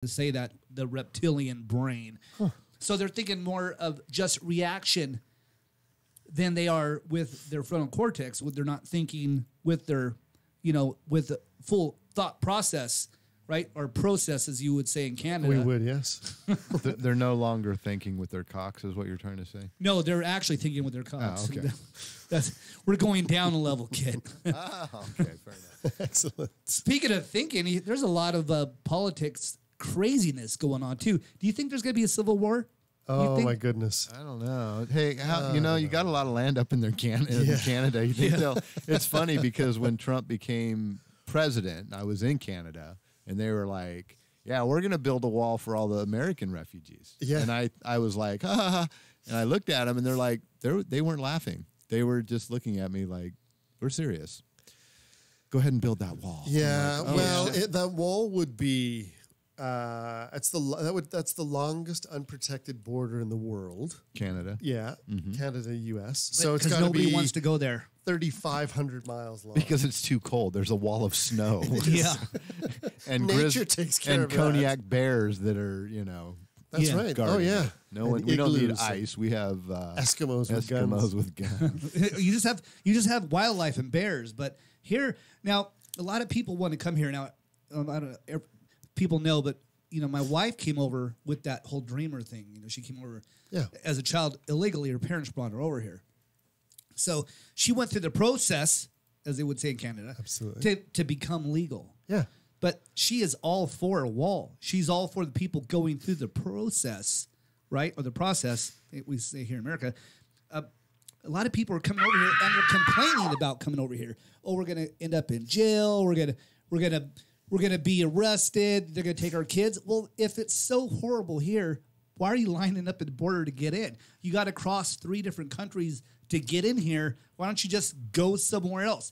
to say that, the reptilian brain. So they're thinking more of just reaction than they are with their frontal cortex. They're not thinking with their, with the full thought process, right? Or process, as you would say in Canada. We would, yes. They're no longer thinking with their cocks, is what you're trying to say? No, they're actually thinking with their cocks. Oh, okay. We're going down a level, kid. Oh, okay, fair enough. Excellent. Speaking of thinking, there's a lot of politics craziness going on, too. Do you think there's going to be a civil war? Oh, my goodness. I don't know. Hey, you got a lot of land up in there, Canada. You think it's funny because when Trump became president, I was in Canada, and they were like, yeah, we're going to build a wall for all the American refugees. Yeah. And I was like, ha, ha, ha. And I looked at them, and they're like, they weren't laughing. They were just looking at me like, we're serious. Go ahead and build that wall. Yeah, like, that wall would be... that's the longest unprotected border in the world. Canada. Yeah, Canada, U.S. So it's got nobody wants to go there. 3,500 miles long. Because it's too cold. There's a wall of snow. Yeah. And nature takes care of cognac bears that are, That's right. guarding. Oh yeah. No one. We don't need ice. We have Eskimos with guns. You just have wildlife and bears. But here now, a lot of people want to come here now. I don't know. People know, but my wife came over with that whole dreamer thing. She came over as a child illegally. Her parents brought her over here, so she went through the process, as they would say in Canada, absolutely, to become legal. Yeah, but she is all for a wall. She's all for the people going through the process, right, or the process we say here in America. A lot of people are coming over here and they're complaining about coming over here. Oh, we're going to end up in jail. We're going to be arrested. They're going to take our kids. Well, if it's so horrible here, why are you lining up at the border to get in? You got to cross 3 different countries to get in here. Why don't you just go somewhere else?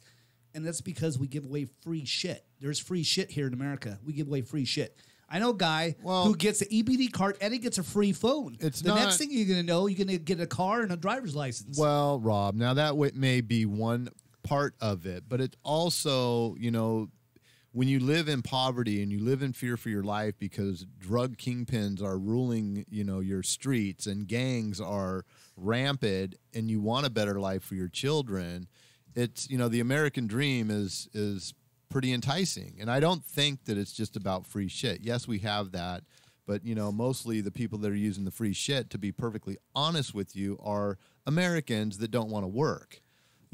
And that's because we give away free shit. There's free shit here in America. We give away free shit. I know a guy who gets an EBD card and he gets a free phone. Next thing you're going to know, you're going to get a car and a driver's license. Well, Rob, now that may be one part of it, but it's also, when you live in poverty and you live in fear for your life because drug kingpins are ruling, your streets and gangs are rampant and you want a better life for your children, it's, the American dream is pretty enticing. And I don't think that it's just about free shit. Yes, we have that. But, mostly the people that are using the free shit, to be perfectly honest with you, are Americans that don't want to work.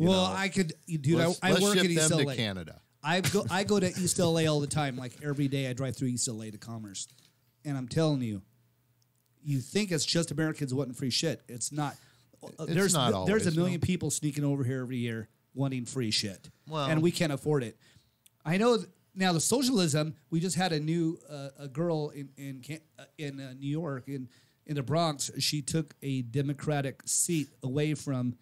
I could, dude, I work in East LA. to Canada. I go to East LA all the time. Like every day I drive through East LA to Commerce. And I'm telling you, you think it's just Americans wanting free shit. It's not. There's a million people sneaking over here every year wanting free shit. And we can't afford it. I know now the socialism, we just had a new a girl in New York, in the Bronx. She took a Democratic seat away from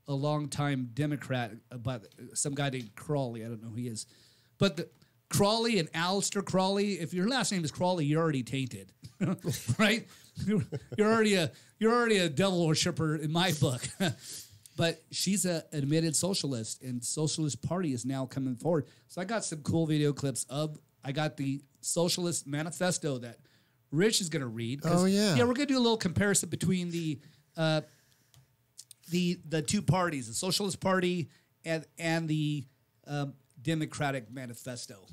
a longtime Democrat, but some guy named Crawley. I don't know who he is. But Crawley and Aleister Crawley, if your last name is Crawley, you're already tainted, right? You're already a devil worshiper in my book. But she's an admitted socialist, and Socialist Party is now coming forward. So I got some cool video clips I got the Socialist Manifesto that Rich is going to read. Oh, yeah. Yeah, we're going to do a little comparison between the two parties, the Socialist Party and the Democratic Manifesto.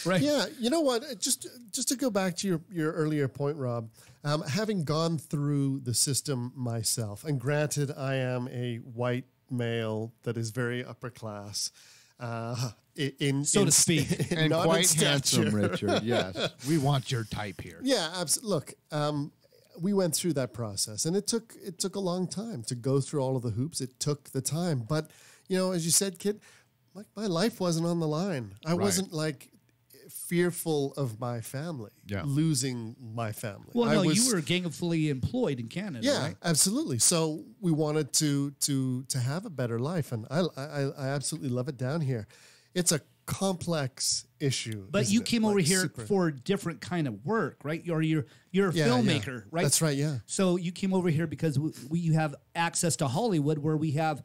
Right? Yeah, you know what? Just to go back to your earlier point, Rob, having gone through the system myself, and granted, I am a white male that is very upper class, so to speak, and quite handsome, Richard. Yes, we want your type here. Yeah, absolutely. Look, we went through that process, and it took a long time to go through all of the hoops. It took the time, but as you said, kid, my life wasn't on the line. I wasn't fearful of my family, losing my family. Well, you were gainfully employed in Canada, yeah, right? Absolutely. So we wanted to have a better life, and I absolutely love it down here. It's a complex issue. But you came over here for a different kind of work, right? You're a filmmaker, right? That's right, yeah. So you came over here because you have access to Hollywood, where we have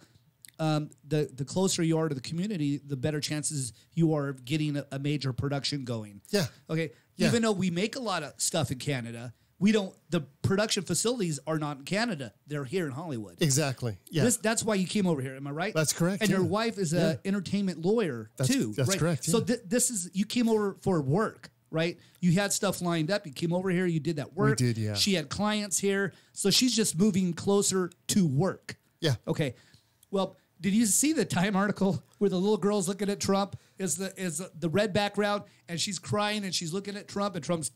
the closer you are to the community, the better chances you are of getting a major production going. Yeah. Okay. Even though we make a lot of stuff in Canada, we don't. The production facilities are not in Canada; they're here in Hollywood. Exactly. Yeah, that's why you came over here. Am I right? That's correct. And your wife is an entertainment lawyer too. That's right? correct. Yeah. So this is you came over for work, right? You had stuff lined up. You came over here. You did that work. We did. Yeah. She had clients here, so she's just moving closer to work. Yeah. Okay. Well, did you see the Time article where the little girl's looking at Trump? Is the red background and she's crying and she's looking at Trump and Trump's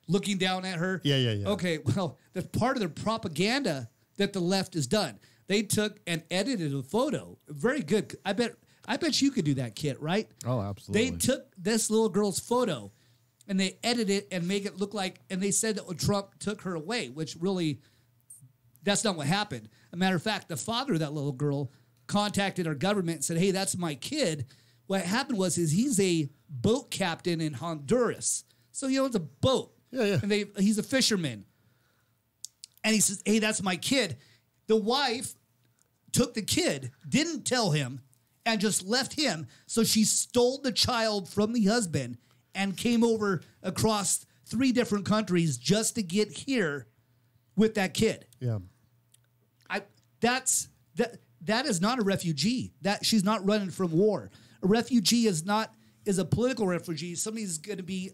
looking down at her? Yeah. Okay, well, that's part of their propaganda that the left has done. They took and edited a photo. Very good. I bet you could do that, Kit, right? Oh, absolutely. They took this little girl's photo and they edited it and make it look like, and they said that Trump took her away, which really, that's not what happened. As a matter of fact, the father of that little girl contacted our government and said, hey, that's my kid. What happened was he's a boat captain in Honduras. So, it's a boat. Yeah. And he's a fisherman. And he says, hey, that's my kid. The wife took the kid, didn't tell him, and just left him. So she stole the child from the husband and came over across 3 different countries just to get here with that kid. Yeah. That is not a refugee. That she's not running from war. A refugee is a political refugee. Somebody's going to be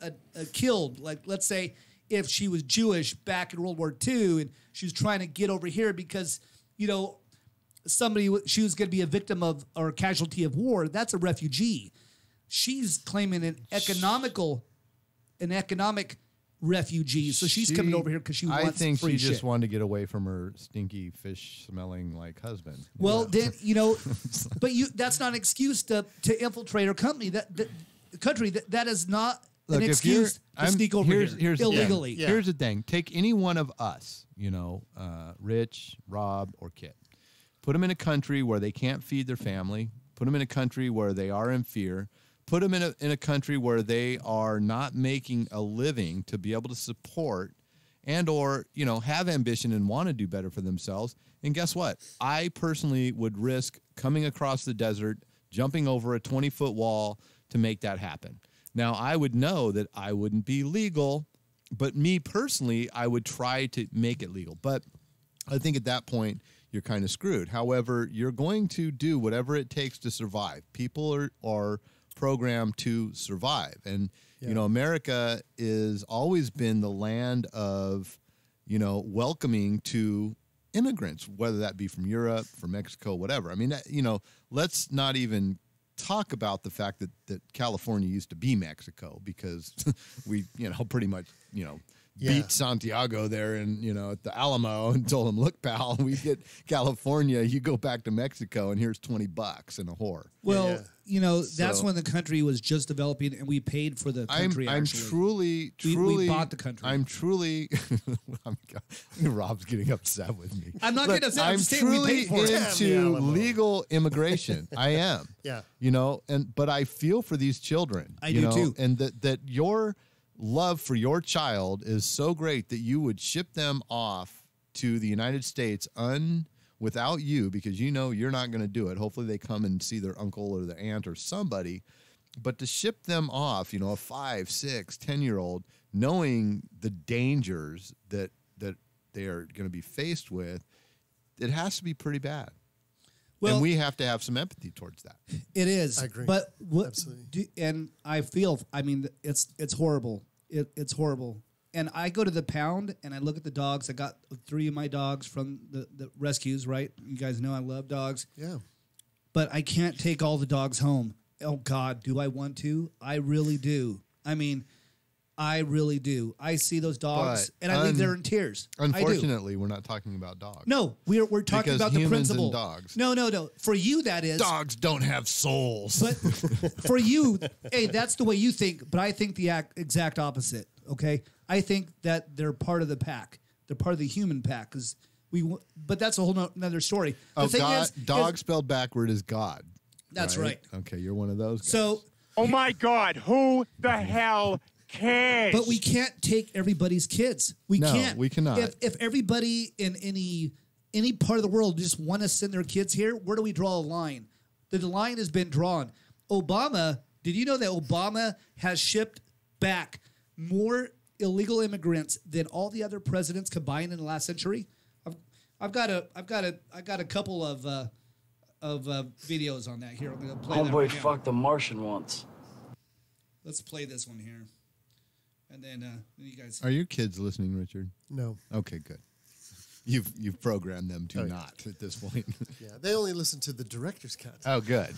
killed. Like, let's say if she was Jewish back in World War II and she was trying to get over here because, she was going to be a victim of or a casualty of war. That's a refugee. She's claiming an economic refugee. So she's coming over here because she wants free shit. I think she just wanted to get away from her stinky fish-smelling husband. Well, then but that's not an excuse to infiltrate our company. That country that is not an excuse to sneak over here illegally. Yeah. Here's the thing: take any one of us, Rich, Rob, or Kit, put them in a country where they can't feed their family. Put them in a country where they are in fear. Put them in a country where they are not making a living to be able to support and or, have ambition and want to do better for themselves. And guess what? I personally would risk coming across the desert, jumping over a 20-foot wall to make that happen. Now, I would know that I wouldn't be legal, but me personally, I would try to make it legal. But I think at that point, you're kind of screwed. However, you're going to do whatever it takes to survive. People are programmed to survive. And, America is always been the land of, welcoming to immigrants, whether that be from Europe, from Mexico, whatever. I mean, let's not even talk about the fact that California used to be Mexico because we, pretty much, beat Santiago there and, at the Alamo and told him, look, pal, we get California, you go back to Mexico and here's $20 and a whore. Well, that's when the country was just developing and we paid for the country. I'm truly, we bought the country. I'm truly, Rob's getting upset with me. I'm not getting upset. I'm truly into legal immigration. I am. Yeah. But I feel for these children. I do too. And that your love for your child is so great that you would ship them off to the United States without you because you're not going to do it. Hopefully they come and see their uncle or their aunt or somebody. But to ship them off, a 5, 6, 10-year-old, knowing the dangers that they are going to be faced with, it has to be pretty bad. Well, and we have to have some empathy towards that. It is. I agree. But absolutely. And I feel, it's horrible. It's horrible. And I go to the pound and I look at the dogs. I got 3 of my dogs from the rescues, right? You guys know I love dogs. Yeah. But I can't take all the dogs home. Oh, God, do I want to? I really do. I really do. I see those dogs and I leave there in tears. Unfortunately, we're not talking about dogs. No, we're talking about the principle. And dogs. No. For you, that is. Dogs don't have souls. But for you, hey, that's the way you think. But I think the exact opposite. Okay, I think that they're part of the pack. They're part of the human pack. But that's a whole nother story. The thing God, is, dog spelled backward is God. That's right. Okay, you're one of those guys. So, oh my God, who the hell cares? But we can't take everybody's kids. We can't. We cannot. If everybody in any part of the world just want to send their kids here, where do we draw a line? The line has been drawn. Obama, did you know that Obama has shipped back more illegal immigrants than all the other presidents combined in the last century. I've got a couple of videos on that here. I'm gonna play that Homeboy right now. fucked a Martian once. Let's play this one here, and then you guys. Are your kids listening, Richard? No. Okay, good. You've programmed them to not at this point. Yeah, they only listen to the director's cut. Oh, good.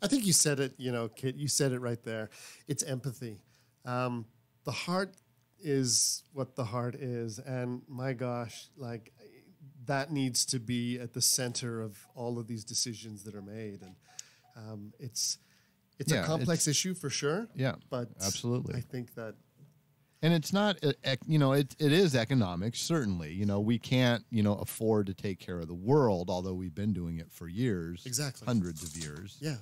I think you said it, Kit. You said it right there. It's empathy. The heart is what the heart is, and my gosh, like that needs to be at the center of all of these decisions that are made, and it's a complex issue for sure. Yeah, but absolutely. I think that. And it's not, it is economics, certainly. We can't, afford to take care of the world, although we've been doing it for years. Exactly. Hundreds of years. Yeah.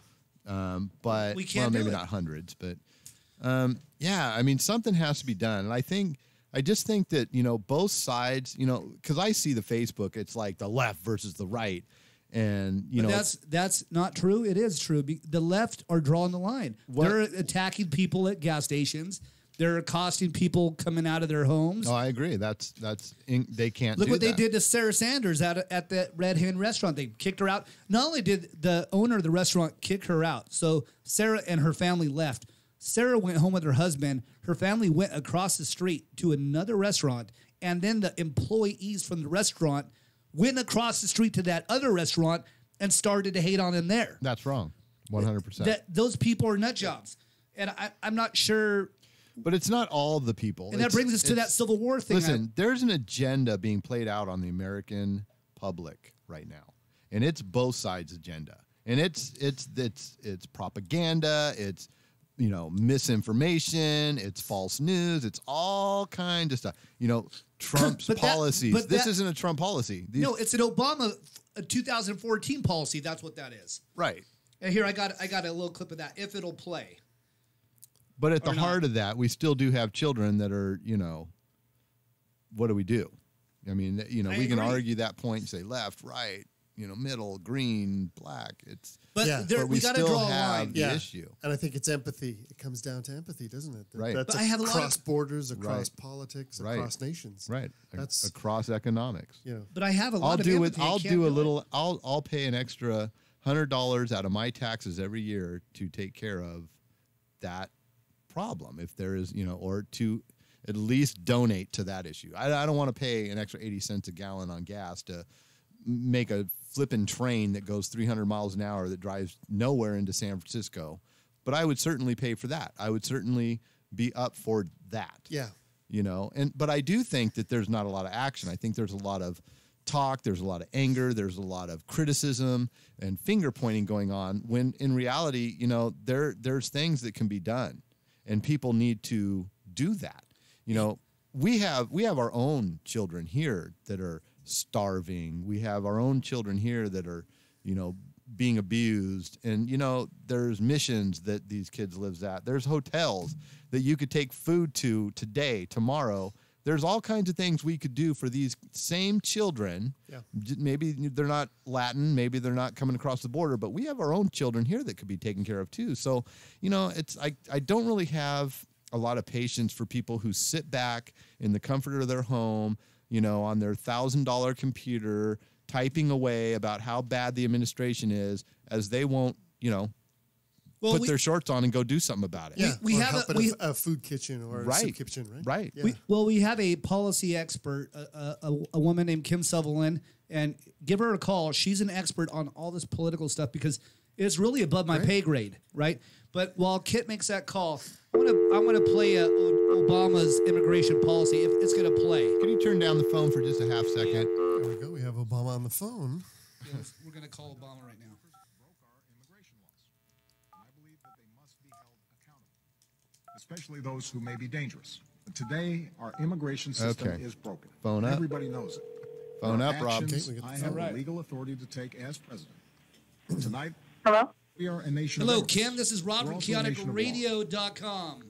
But, we can't maybe not hundreds, but, something has to be done. And I just think that, both sides, because I see the Facebook, it's like the left versus the right. And, that's not true. It is true. The left are drawing the line. They're attacking people at gas stations. They're accosting people coming out of their homes. Oh, I agree. They can't Look do what they that. did to Sarah Sanders at that Red Hen restaurant. They kicked her out. Not only did the owner of the restaurant kick her out, so Sarah and her family left. Sarah went home with her husband. Her family went across the street to another restaurant, and then the employees from the restaurant went across the street to that other restaurant and started to hate on them there. That's wrong. 100%. Those people are nut jobs. And I'm not sure... But it's not all the people. And that brings us to that Civil War thing. Listen, there's an agenda being played out on the American public right now, and it's both sides' agenda. And it's propaganda. It's misinformation. It's false news. It's all kinds of stuff. Trump's policies. This isn't a Trump policy. No, it's an Obama 2014 policy. That's what that is. Right. And here I got a little clip of that. If it'll play. But at the heart of that, we still do have children that are, what do we do? I mean, we can argue that point and say left, right, middle, green, black. But we got to draw a line. The issue. And I think it's empathy. It comes down to empathy, doesn't it? Right. That's but I have across borders, across politics, right. across nations. Right. That's across economics. But I have a lot of empathy. I'll pay an extra $100 out of my taxes every year to take care of that problem, if there is, or to at least donate to that issue. I don't want to pay an extra 80 cents a gallon on gas to make a flipping train that goes 300 miles an hour that drives nowhere into San Francisco, but I would certainly pay for that. I would certainly be up for that. Yeah. But I do think that there's not a lot of action. I think there's a lot of talk, there's a lot of anger, there's a lot of criticism and finger pointing going on, when in reality, there's things that can be done. And people need to do that. We have our own children here that are starving. We have our own children here that are, being abused. And, there's missions that these kids live at. There's hotels that you could take food to today, tomorrow. There's all kinds of things we could do for these same children. Yeah. Maybe they're not Latin, maybe they're not coming across the border, but we have our own children here that could be taken care of too. So, I don't really have a lot of patience for people who sit back in the comfort of their home, on their $1,000 computer, typing away about how bad the administration is, as they won't, put their shorts on and go do something about it. Yeah, we have a food kitchen or a soup kitchen, right? Right. Yeah. We have a policy expert, a woman named Kim Sutherland, and give her a call. She's an expert on all this political stuff because it's really above my pay grade, right? But while Kit makes that call, I want to play Obama's immigration policy. If it's going to play, Can you turn down the phone for just a half second? There we go. We have Obama on the phone. yes, we're going to call Obama right now. Especially those who may be dangerous. But today, our immigration system is broken. Phone up. Everybody knows it. Phone Our up, Rob. actions, Okay, I have the legal authority to take as president. Tonight, Hello? we are a nation Hello, of immigrants. Kim. This is Rob We're from also a nation of law. KaoticRadio.com.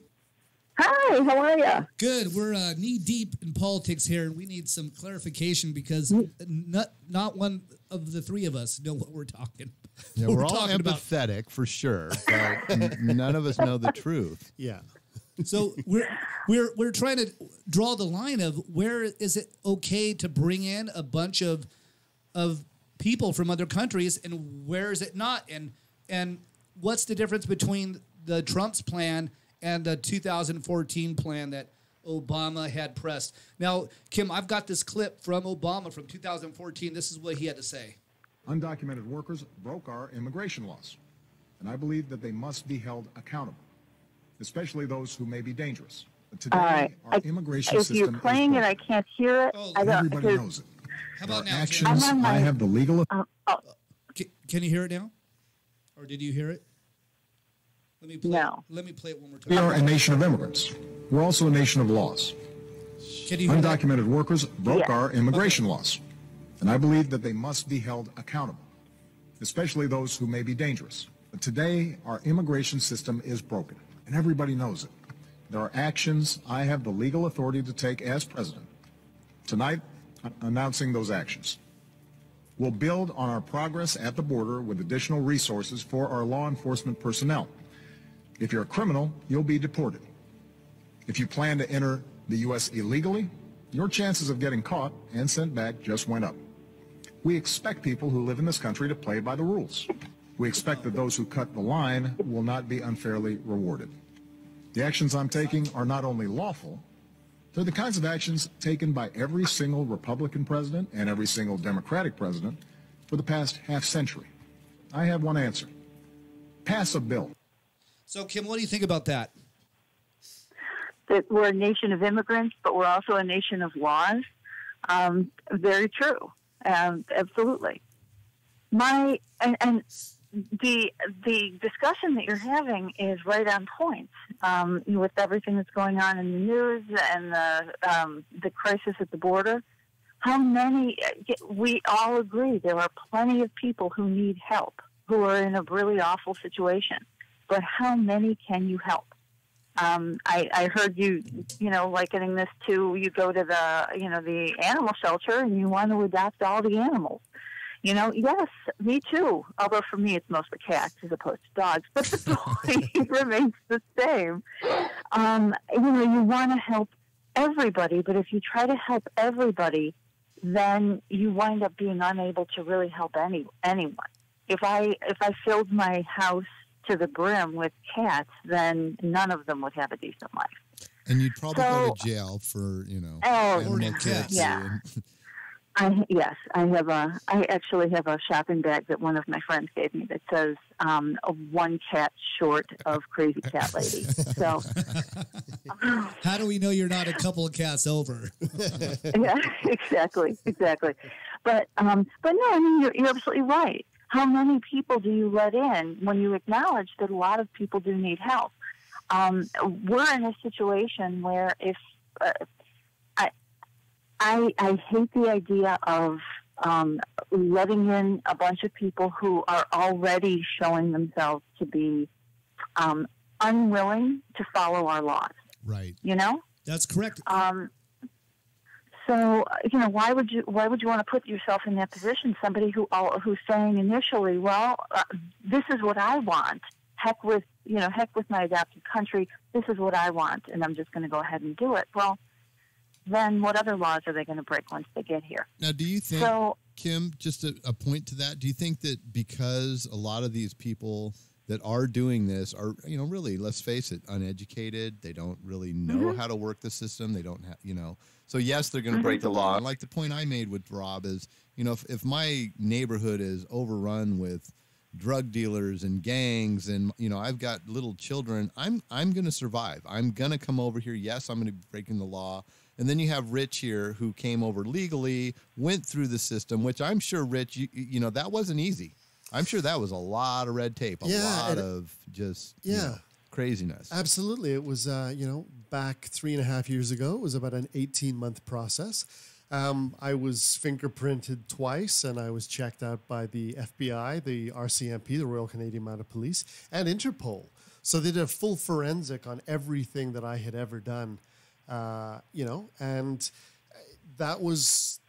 Hi, how are you? Good. We're knee deep in politics here, and we need some clarification because not one of the three of us know what we're talking. Yeah, what we're all talking about. empathetic for sure, but none of us know the truth. Yeah. So we're trying to draw the line of where is it okay to bring in a bunch of people from other countries, and where is it not? And what's the difference between the Trump's plan and the 2014 plan that Obama had pressed? Now, Kim, I've got this clip from Obama from 2014. This is what he had to say. Undocumented workers broke our immigration laws, and I believe that they must be held accountable, especially those who may be dangerous. But today, our immigration system is broken. If you're playing it, I can't hear it. Oh, I don't. Everybody knows it. How about Our now, actions, Kim? I have the legal Can you hear it now? Or did you hear it? Let me play No. Let me play it one more We time. are a nation of immigrants. We're also a nation of laws. Can you hear that? Undocumented workers broke our immigration laws, and I believe that they must be held accountable, especially those who may be dangerous. But today, our immigration system is broken, and everybody knows it. There are actions I have the legal authority to take as president. Tonight, I'm announcing those actions. We'll build on our progress at the border with additional resources for our law enforcement personnel. If you're a criminal, you'll be deported. If you plan to enter the U.S. illegally, your chances of getting caught and sent back just went up. We expect people who live in this country to play by the rules. We expect that those who cut the line will not be unfairly rewarded. The actions I'm taking are not only lawful, they're the kinds of actions taken by every single Republican president and every single Democratic president for the past half century. I have one answer. Pass a bill. So, Kim, what do you think about that? That we're a nation of immigrants, but we're also a nation of laws. Very true. Absolutely. The discussion that you're having is right on point with everything that's going on in the news and the crisis at the border. We all agree there are plenty of people who need help, who are in a really awful situation. But how many can you help? I heard you likening this to you go to the animal shelter and you want to adopt all the animals. Yes, me too. Although for me, it's mostly cats as opposed to dogs. But the point remains the same. You want to help everybody, but if you try to help everybody, then you wind up being unable to really help anyone. If I filled my house to the brim with cats, then none of them would have a decent life. And you'd probably go to jail for, Hoarding cats. Yeah. I actually have a shopping bag that one of my friends gave me that says one cat short of crazy cat lady. So how do we know you're not a couple of cats over? Yeah, exactly. But no, I mean you're absolutely right. How many people do you let in when you acknowledge that a lot of people do need help? We're in a situation where if I hate the idea of letting in a bunch of people who are already showing themselves to be unwilling to follow our laws. Right. That's correct. So why would you want to put yourself in that position? Somebody who's saying initially, well, this is what I want. Heck with my adopted country. This is what I want, and I'm just going to go ahead and do it. Well, then what other laws are they going to break once they get here? Now, do you think, Kim, just a point to that, do you think that because a lot of these people that are doing this are, really, let's face it, uneducated, they don't really know how to work the system, they don't have, so yes, they're going to break the law. And like the point I made with Rob is, if my neighborhood is overrun with drug dealers and gangs and, I've got little children, I'm going to survive. I'm going to come over here. Yes, I'm going to be breaking the law. And then you have Rich here who came over legally, went through the system, which I'm sure, Rich, that wasn't easy. I'm sure that was a lot of red tape, a lot of just craziness. Absolutely. It was, back 3.5 years ago. It was about an 18-month process. I was fingerprinted twice, and I was checked out by the FBI, the RCMP, the Royal Canadian Mounted Police, and Interpol. So they did a full forensic on everything that I had ever done, and that was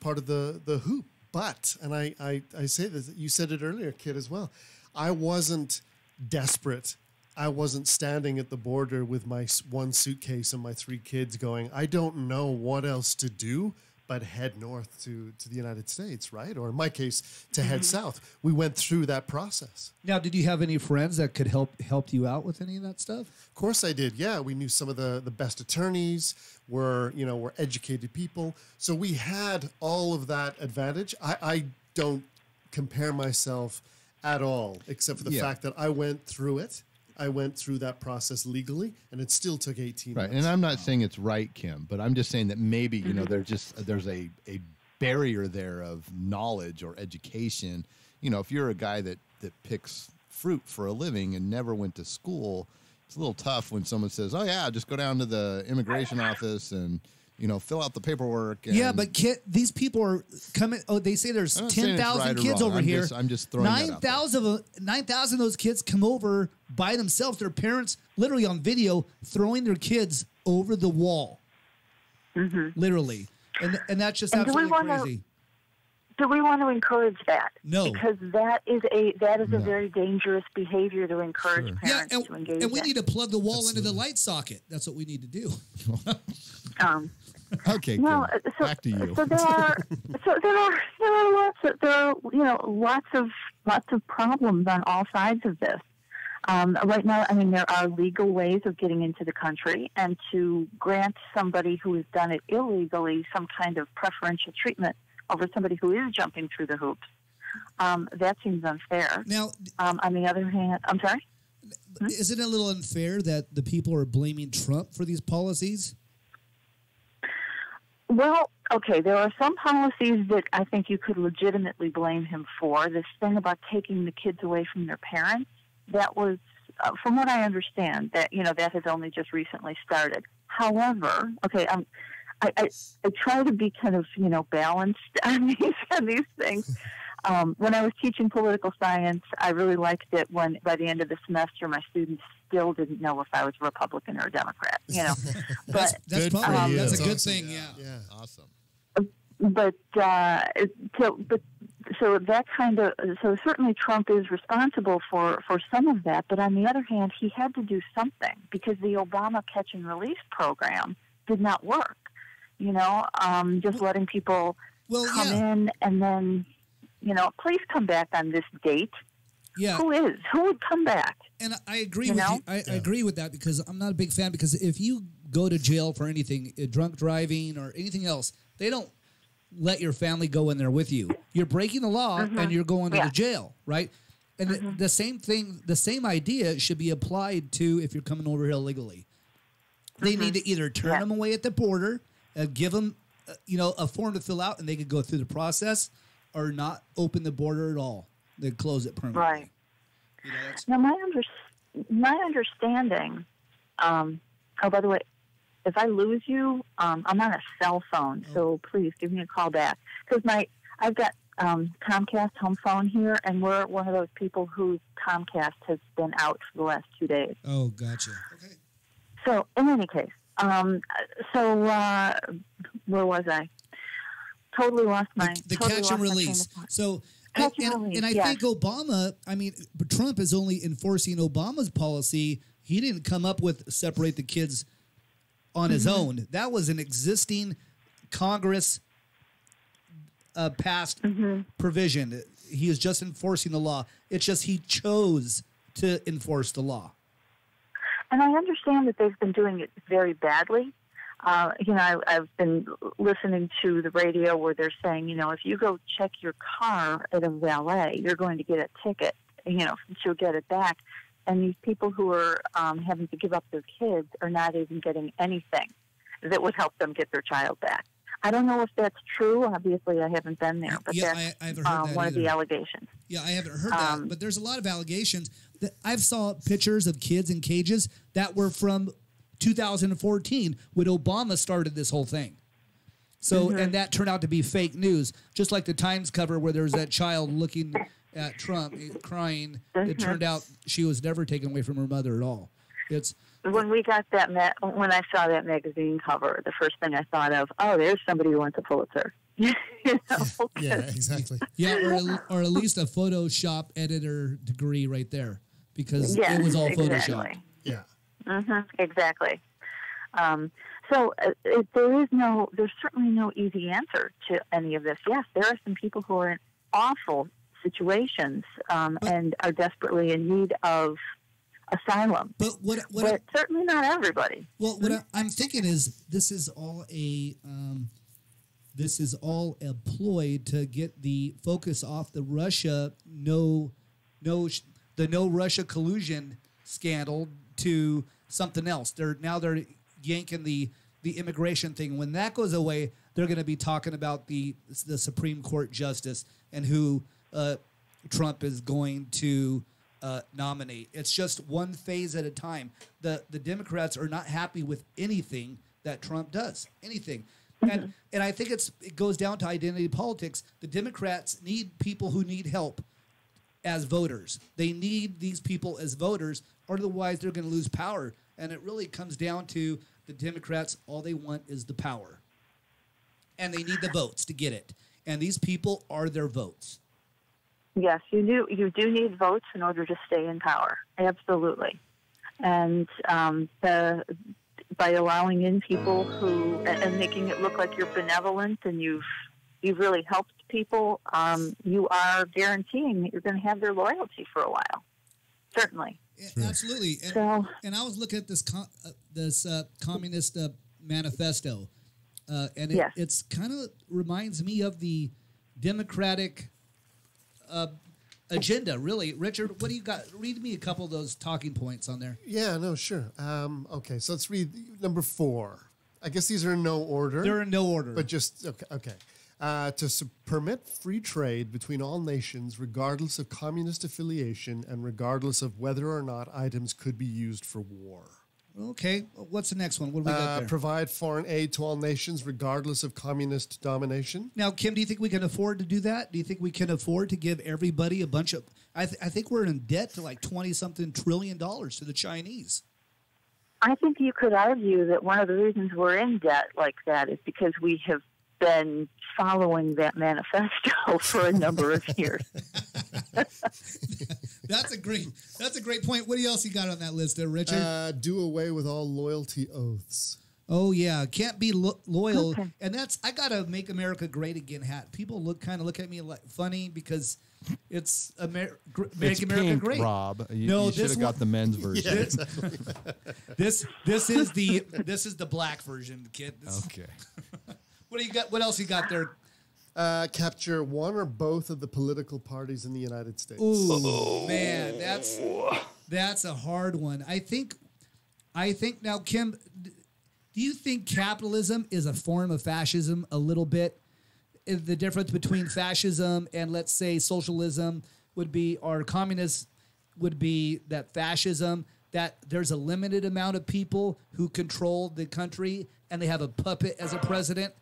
part of the hoop. But, and I say this, you said it earlier, Kid, as well. I wasn't desperate. I wasn't standing at the border with my one suitcase and my 3 kids going, I don't know what else to do but head north to the United States, right? Or in my case, to head south. We went through that process. Now, did you have any friends that could help you out with any of that stuff? Of course I did. Yeah, we knew some of the best attorneys, were educated people. So we had all of that advantage. I don't compare myself at all, except for the fact that I went through it. I went through that process legally, and it still took 18 months. Right, and I'm not saying it's right, Kim, but I'm just saying that maybe, there's a barrier there of knowledge or education. If you're a guy that picks fruit for a living and never went to school, it's a little tough when someone says, oh, yeah, just go down to the immigration office and fill out the paperwork. And yeah, but these people are coming. Oh, they say there's 10,000 kids over here. I'm just throwing 9,000 of those kids come over by themselves. Their parents, literally on video, throwing their kids over the wall. Mm-hmm. Literally, and that's just absolutely crazy. Do we want to encourage that? No, because that is a very dangerous behavior to encourage parents to engage. And we need to plug the wall into the light socket. That's what we need to do. Okay, no, back to you. So there are lots of problems on all sides of this. Right now, I mean, there are legal ways of getting into the country, and to grant somebody who has done it illegally some kind of preferential treatment over somebody who is jumping through the hoops, that seems unfair. Now, on the other hand, I'm sorry? Isn't it a little unfair that the people are blaming Trump for these policies? Well, okay, there are some policies that I think you could legitimately blame him for. This thing about taking the kids away from their parents, that was, from what I understand, that has only just recently started. However, okay, I try to be kind of balanced on these things. When I was teaching political science, I really liked it when by the end of the semester my students still didn't know if I was a Republican or a Democrat. That's good probably that's a good awesome. thing. Yeah, awesome. But so that so certainly Trump is responsible for some of that. But on the other hand, he had to do something because the Obama catch and release program did not work. Just letting people come in and then please come back on this date. Yeah. Who would come back? And I agree with you. I agree with that because I'm not a big fan because if you go to jail for anything, drunk driving or anything else, they don't let your family go in there with you. You're breaking the law and you're going to the jail, right? And the same thing, the same idea should be applied to if you're coming over here illegally. They need to either turn them away at the border, give them, a form to fill out, and they could go through the process, or not open the border at all. They close it permanently. Right. Now, my understanding. By the way, if I lose you, I'm on a cell phone, so please give me a call back because I've got Comcast home phone here, and we're one of those people whose Comcast has been out for the last 2 days. Oh, gotcha. Okay. So, in any case, where was I? Totally lost my the catch and release. So, and I think Obama. I mean, Trump is only enforcing Obama's policy. He didn't come up with separate the kids on his own. That was an existing Congress passed provision. He is just enforcing the law. It's just he chose to enforce the law. And I understand that they've been doing it very badly. I've been listening to the radio where they're saying, if you go check your car at a valet, you're going to get a ticket, you'll get it back. And these people who are having to give up their kids are not even getting anything that would help them get their child back. I don't know if that's true. Obviously, I haven't been there, but that's I haven't heard that one either. of the allegations. Yeah, I haven't heard that, but there's a lot of allegations. That I've saw pictures of kids in cages that were from 2014 when Obama started this whole thing. So, and that turned out to be fake news, just like the Times cover where there's that child looking at Trump crying. It turned out she was never taken away from her mother at all. It's when we got that when I saw that magazine cover, the first thing I thought of, there's somebody who wants a Pulitzer. You know, Yeah, exactly. Yeah, or at least a Photoshop editor degree right there, because Yes, it was all Photoshop. exactly. Yeah. Exactly. So there's certainly no easy answer to any of this. Yes, there are some people who are in awful situations and are desperately in need of asylum. But but certainly not everybody. Well, what I'm thinking is this is all a ploy to get the focus off the Russia no Russia collusion scandal to something else. They're yanking the immigration thing. When that goes away, they're going to be talking about the Supreme Court justice and who Trump is going to nominate. It's just one phase at a time. The Democrats are not happy with anything that Trump does. Anything. And I think it goes down to identity politics. The Democrats need people who need help as voters. They need these people as voters, or otherwise they're going to lose power. And it really comes down to the Democrats, all they want is the power. And they need the votes to get it. And these people are their votes. Yes, you do need votes in order to stay in power. Absolutely. And by allowing in people who and making it look like you're benevolent and you've really helped people, you are guaranteeing that you're going to have their loyalty for a while. Certainly. Absolutely. And I was looking at this communist manifesto, and it's kind of reminds me of the Democratic agenda, really. Richard, what do you got? Read me a couple of those talking points on there. Yeah, no, sure. Okay, so let's read number 4. I guess these are in no order. They're in no order. But just, okay. Permit free trade between all nations, regardless of communist affiliation and regardless of whether or not items could be used for war. Okay, what's the next one? What do we got there? Provide foreign aid to all nations, regardless of communist domination. Now, Kim, do you think we can afford to do that? Do you think we can afford to give everybody a bunch of... I think we're in debt to like $20-something trillion to the Chinese. I think you could argue that one of the reasons we're in debt like that is because we have been following that manifesto for a number of years. That's a great point. What else you got on that list there, Richard? Do away with all loyalty oaths. Oh yeah, can't be loyal, okay. And that's I got a "Make America Great Again" hat. People look at me like funny because it's Make it's America pink, Great. Rob, you should have got the men's version. Yeah, exactly. This is the black version, kid. Okay. What do you got? What else you got there? Capture one or both of the political parties in the United States. Ooh, man, that's a hard one. I think now, Kim, do you think capitalism is a form of fascism a little bit? The difference between fascism and, let's say, socialism would be, or communist would be that fascism, that there's a limited amount of people who control the country and they have a puppet as a president.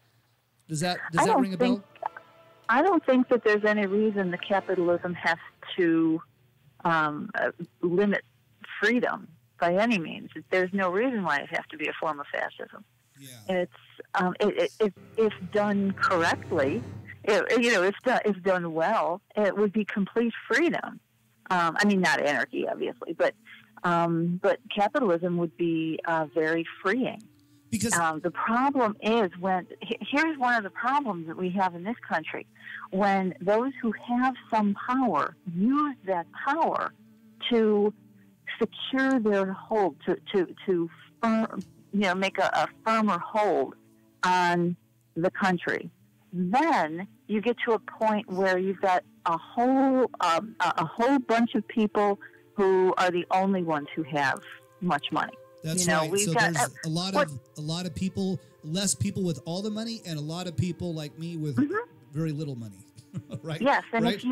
Does that ring a bell? I don't think that there's any reason that capitalism has to limit freedom by any means. There's no reason why it has to be a form of fascism. Yeah. It's if done correctly, if done well, it would be complete freedom. I mean, not anarchy, obviously, but capitalism would be very freeing. Because the problem is here's one of the problems that we have in this country. When those who have some power use that power to secure their hold, to make a firmer hold on the country, then you get to a point where you've got a whole bunch of people who are the only ones who have much money. That's right. So there's a lot of people, less people with all the money, and a lot of people like me with very little money. Right? Yes, and right?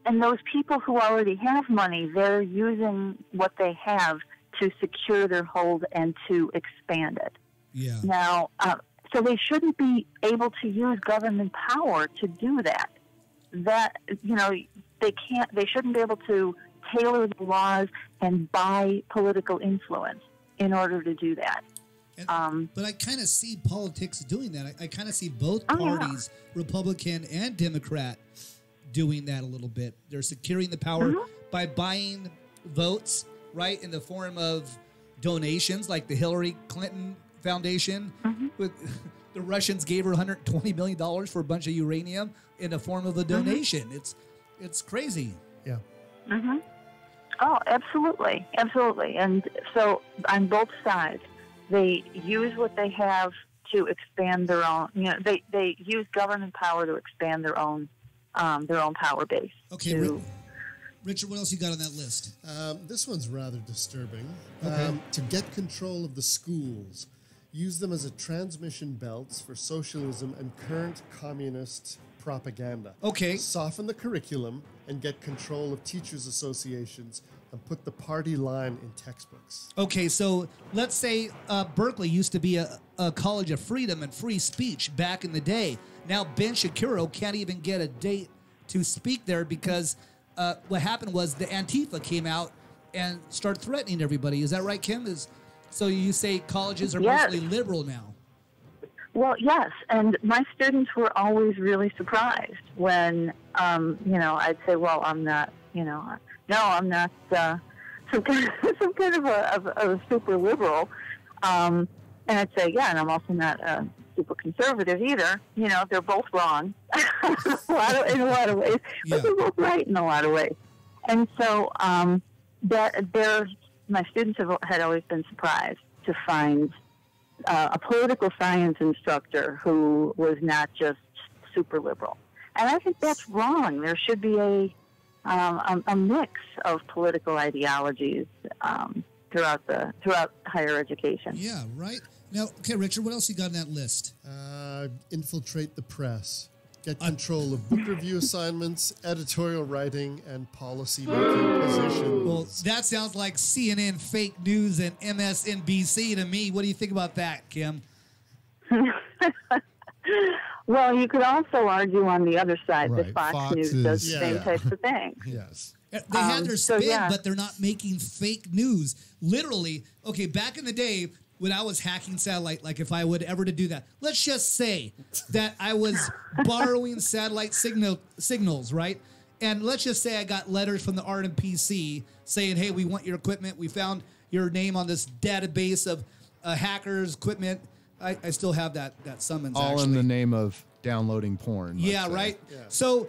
and those people who already have money, they're using what they have to secure their hold and to expand it. Yeah. Now, so they shouldn't be able to use government power to do that. They can't. They shouldn't be able to tailor the laws and buy political influence in order to do that. But I kind of see politics doing that. I kind of see both parties, Republican and Democrat, doing that a little bit. They're securing the power by buying votes, right, in the form of donations, like the Hillary Clinton Foundation. With the Russians gave her $120 million for a bunch of uranium in the form of a donation. It's crazy. Yeah. Oh, absolutely. Absolutely. And so on both sides, they use what they have to expand their own, they use government power to expand their own power base. Okay, Richard, what else you got on that list? This one's rather disturbing. Okay. To get control of the schools, use them as a transmission belts for socialism and current communist propaganda. Okay. Soften the curriculum and get control of teachers' associations and put the party line in textbooks. Okay, so let's say Berkeley used to be a college of freedom and free speech back in the day. Now Ben Shapiro can't even get a date to speak there because what happened was the Antifa came out and started threatening everybody. Is that right, Kim? So you say colleges are mostly liberal now? Well, yes, and my students were always really surprised when, I'd say, well, I'm not, no, I'm not some kind of a super liberal. And I'd say, yeah, and I'm also not super conservative either. They're both wrong in a lot of ways, but they're both right in a lot of ways. And so my students had always been surprised to find a political science instructor who was not just super liberal. And I think that's wrong. There should be a mix of political ideologies throughout higher education. Yeah, right. Now, okay, Richard, what else you got on that list? Infiltrate the press. Get control of book review assignments, editorial writing, and policy-making positions. Well, that sounds like CNN fake news and MSNBC to me. What do you think about that, Kim? Well, you could also argue on the other side that Fox News does the same types of things. Yes. They have their spin, but they're not making fake news. Literally, okay, back in the day when I was hacking satellite, like if I would ever to do that, let's just say that I was borrowing satellite signals, right? And let's just say I got letters from the RMPC saying, hey, we want your equipment. We found your name on this database of hackers' equipment. I still have that summons. All actually. in the name of downloading porn. Yeah, right. Yeah. So,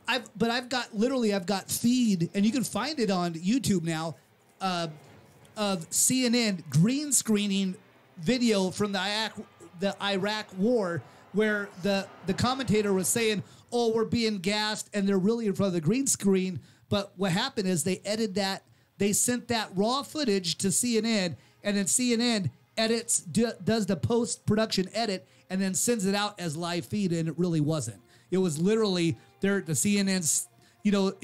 I've got feed, and you can find it on YouTube now, of CNN green screening video from the Iraq War, where the commentator was saying, "Oh, we're being gassed," and they're really in front of the green screen. But what happened is they edited that. They sent that raw footage to CNN, and then CNN does the post-production edit and then sends it out as live feed, and it really wasn't. It was literally the CNN's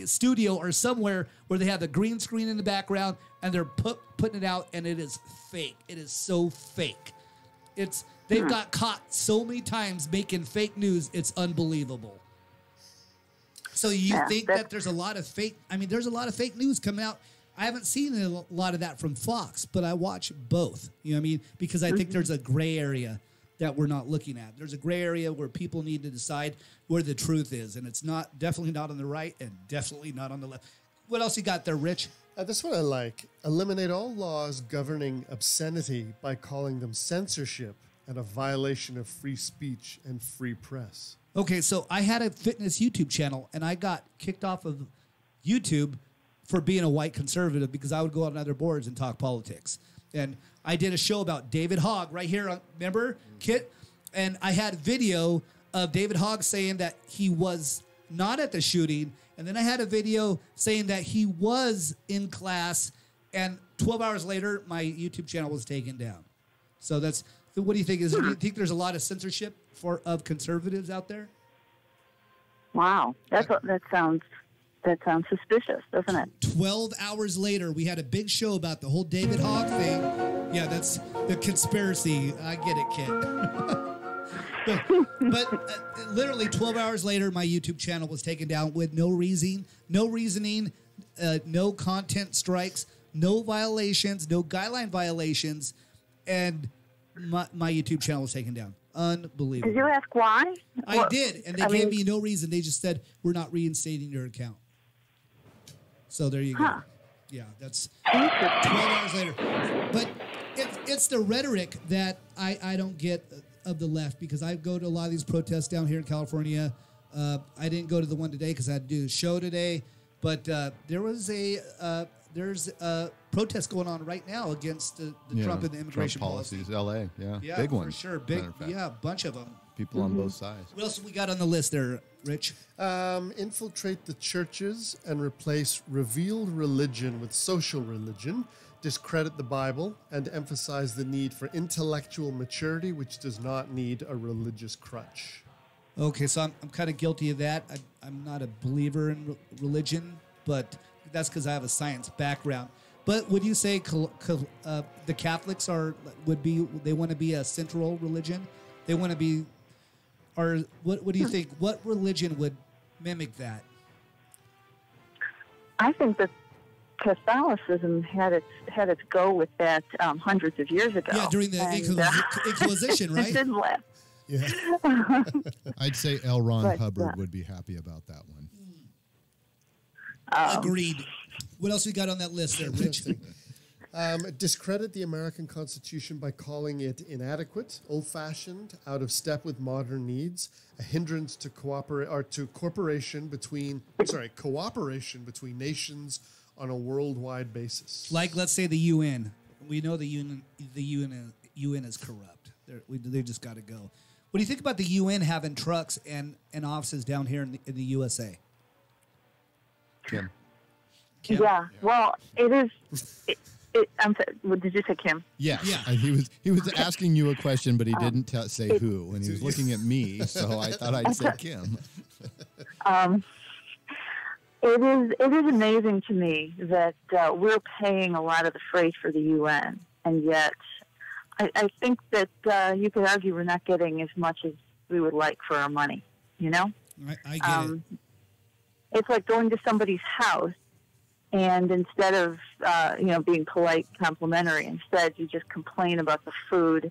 studio or somewhere where they have the green screen in the background and they're putting it out, and it is fake. It is so fake. They've got caught so many times making fake news. It's unbelievable. So you think that there's a lot of fake? I mean, there's a lot of fake news coming out. I haven't seen a lot of that from Fox, but I watch both. You know what I mean? Because I think there's a gray area that we're not looking at. There's a gray area where people need to decide where the truth is, and it's definitely not on the right and definitely not on the left. What else you got there, Rich? This one I like. Eliminate all laws governing obscenity by calling them censorship and a violation of free speech and free press. Okay, so I had a fitness YouTube channel, and I got kicked off of YouTube for being a white conservative because I would go on other boards and talk politics. And I did a show about David Hogg right here. Remember, Kit? And I had video of David Hogg saying that he was not at the shooting. And then I had a video saying that he was in class. And 12 hours later, my YouTube channel was taken down. So what do you think? Do you think there's a lot of censorship of conservatives out there? Wow. That sounds suspicious, doesn't it? 12 hours later, we had a big show about the whole David Hogg thing. Yeah, that's the conspiracy. I get it, kid. but literally 12 hours later, my YouTube channel was taken down with no reasoning, no content strikes, no violations, no guideline violations. And my YouTube channel was taken down. Unbelievable. Did you ask why? I did, and they gave me no reason. They just said, we're not reinstating your account. So there you go. Yeah, that's 12 hours later. But it's the rhetoric that I don't get of the left, because I go to a lot of these protests down here in California. I didn't go to the one today because I had to do the show today. But there's a protest going on right now against the Trump and the immigration Trump policies. policy. LA, Yeah, big for ones. sure. A bunch of them. People on both sides. What else have we got on the list there, Rich? Infiltrate the churches and replace revealed religion with social religion, discredit the Bible, and emphasize the need for intellectual maturity, which does not need a religious crutch. Okay, so I'm kind of guilty of that. I'm not a believer in religion, but that's because I have a science background. But would you say the Catholics they want to be a central religion? They want to be, or what do you think? What religion would mimic that? I think that Catholicism had its go with that hundreds of years ago. Yeah, during the Inquisition, right? It didn't last. Yeah. I'd say L. Ron Hubbard would be happy about that one. Agreed. What else we got on that list there, Rich? Discredit the American Constitution by calling it inadequate, old-fashioned, out of step with modern needs, a hindrance to cooperation between nations on a worldwide basis. Like, let's say the UN. We know the UN is corrupt. They just got to go. What do you think about the UN having trucks and offices down here in the USA? Kim? Yeah. Well, it is. I'm sorry, did you say Kim? Yes. Yeah. He was asking you a question, but he didn't say who, and he was looking at me, so I thought I'd say Kim. It is amazing to me that we're paying a lot of the freight for the UN, and yet I think that you could argue we're not getting as much as we would like for our money. You know, I get it. It's like going to somebody's house, and instead of being polite, complimentary, instead you just complain about the food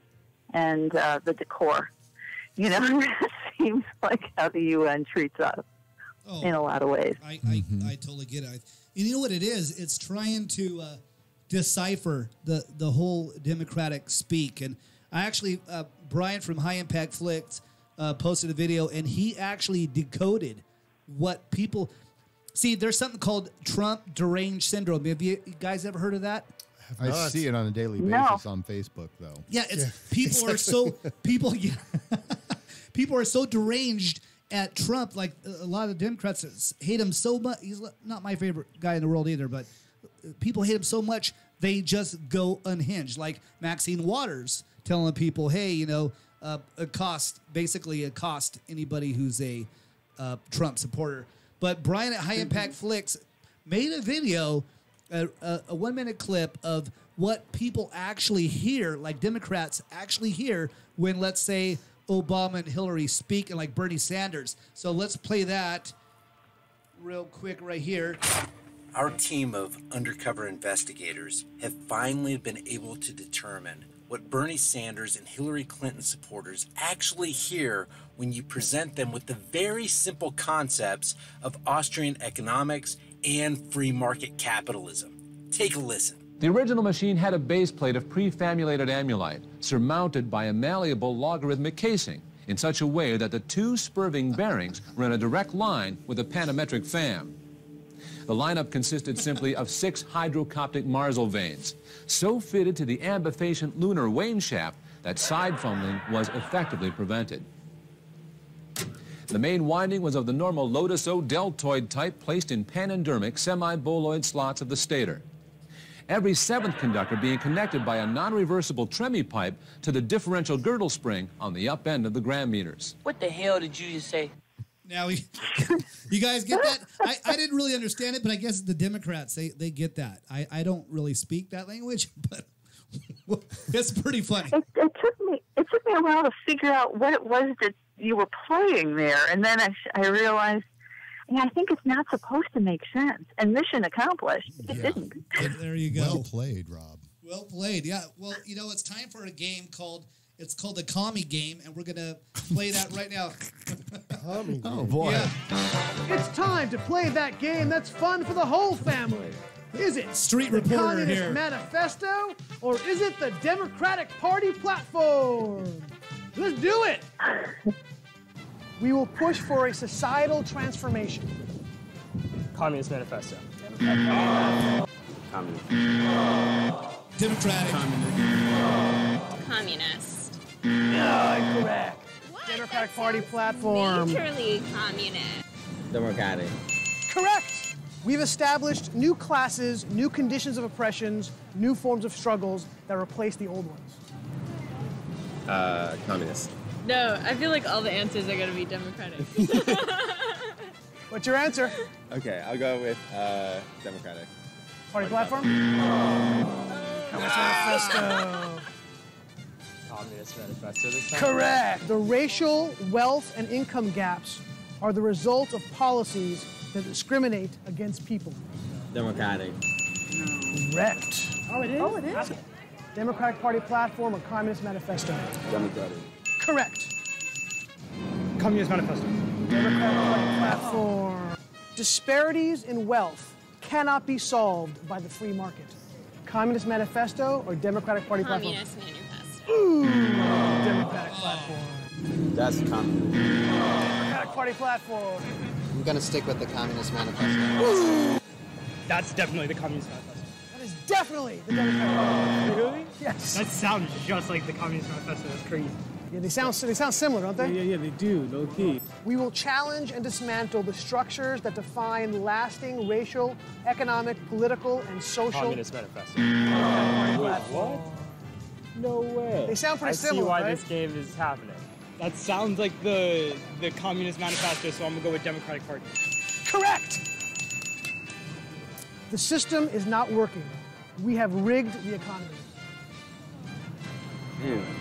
and the decor. You know, it seems like how the UN treats us in a lot of ways. I totally get it. You know what it is? It's trying to decipher the whole democratic speak. And I actually, Brian from High Impact Flicks posted a video, and he actually decoded what people... See, there's something called Trump deranged syndrome. Have you guys ever heard of that? I see it on a daily basis on Facebook, though. Yeah, people are so people are so deranged at Trump. Like a lot of the Democrats hate him so much. He's not my favorite guy in the world either, but people hate him so much they just go unhinged. Like Maxine Waters telling people, "Hey, accost anybody who's a Trump supporter." But Brian at High Impact Flicks made a video, a 1-minute clip of what people actually hear, like Democrats actually hear when, let's say, Obama and Hillary speak, and like Bernie Sanders. So let's play that real quick right here. Our team of undercover investigators have finally been able to determine what Bernie Sanders and Hillary Clinton supporters actually hear when you present them with the very simple concepts of Austrian economics and free market capitalism. Take a listen. The original machine had a base plate of prefamulated amulite surmounted by a malleable logarithmic casing in such a way that the two spurving bearings were in a direct line with a pentametric fam. The lineup consisted simply of 6 hydrocoptic Marsal vanes, so fitted to the ambifacient lunar wane shaft that side fumbling was effectively prevented. The main winding was of the normal Lotus-O deltoid type placed in panendermic semi-boloid slots of the stator. Every 7th conductor being connected by a non-reversible Tremi pipe to the differential girdle spring on the up end of the gram meters. What the hell did you just say? Now, you guys get that? I didn't really understand it, but I guess the Democrats, they get that. I don't really speak that language, but it's pretty funny. It took me a while to figure out what it was that you were playing there, and then I realized, I think it's not supposed to make sense. And mission accomplished. It didn't. There you go. Well played, Rob. Well played. Yeah. Well, it's time for a game called the Commie Game, and we're gonna play that right now. Commie Oh game. boy. Yeah. It's time to play that game that's fun for the whole family. Is it Street the reporter Communist here. Manifesto, or is it the Democratic Party platform? Let's do it. We will push for a societal transformation. Communist Manifesto. Communist. Democratic. Communist. No, incorrect. What? Democratic That Party sounds platform. Majorly communist. Democratic. Correct. We've established new classes, new conditions of oppressions, new forms of struggles that replace the old ones. Communist. No, I feel like all the answers are going to be democratic. What's your answer? Okay, I'll go with Democratic. Party platform? Communist Manifesto. Communist Manifesto this time? Correct. The racial, wealth, and income gaps are the result of policies that discriminate against people. Democratic. Correct. Oh, it is? Oh, it is. Democratic Party platform or Communist Manifesto? Democratic. Correct. Communist Manifesto. Democratic Party platform. Disparities in wealth cannot be solved by the free market. Communist Manifesto or Democratic Party platform? Communist manifesto. Ooh, Democratic platform. That's communist. Democratic Party platform. I'm gonna stick with the Communist Manifesto. That's definitely the Communist Manifesto. That is definitely the Democratic Party. Really? Yes. That sounds just like the Communist Manifesto. That's crazy. Yeah, they sound similar, don't they? Yeah, they do. Low key. We will challenge and dismantle the structures that define lasting racial, economic, political, and social. Communist Manifesto. What? No way. They sound pretty similar, I see why right? this game is happening. That sounds like the Communist Manifesto, so I'm gonna go with Democratic Party. Correct. The system is not working. We have rigged the economy.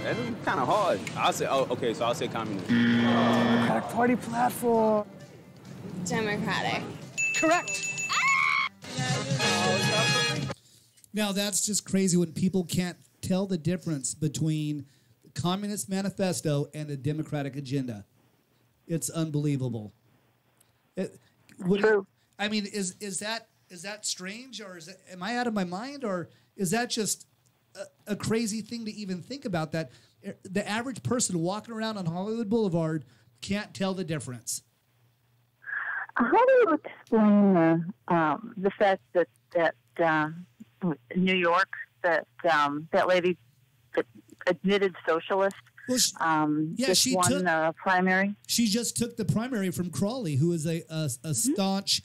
That's kind of hard. I'll say communist. Democratic Party platform. Democratic. Correct. Now that's just crazy when people can't tell the difference between the Communist Manifesto and the Democratic agenda. It's unbelievable. True. I mean, is that strange, or am I out of my mind, or is that just a crazy thing to even think about? That the average person walking around on Hollywood Boulevard can't tell the difference. How do you explain the fact that New York, that lady, that admitted socialist, just won the primary? She just took the primary from Crawley, who is a staunch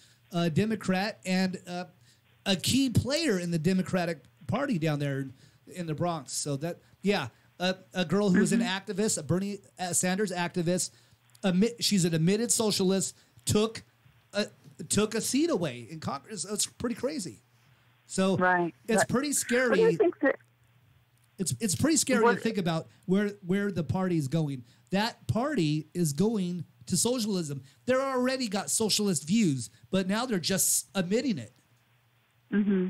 Democrat and a key player in the Democratic Party down there in the Bronx. So that, a girl who is an activist, a Bernie Sanders activist, she's an admitted socialist, took a seat away in Congress. It's pretty crazy. So it's pretty scary. What do you think that? It's pretty scary to think about where the party is going. That party is going to socialism. They're already got socialist views, but now they're just admitting it. Mm-hmm.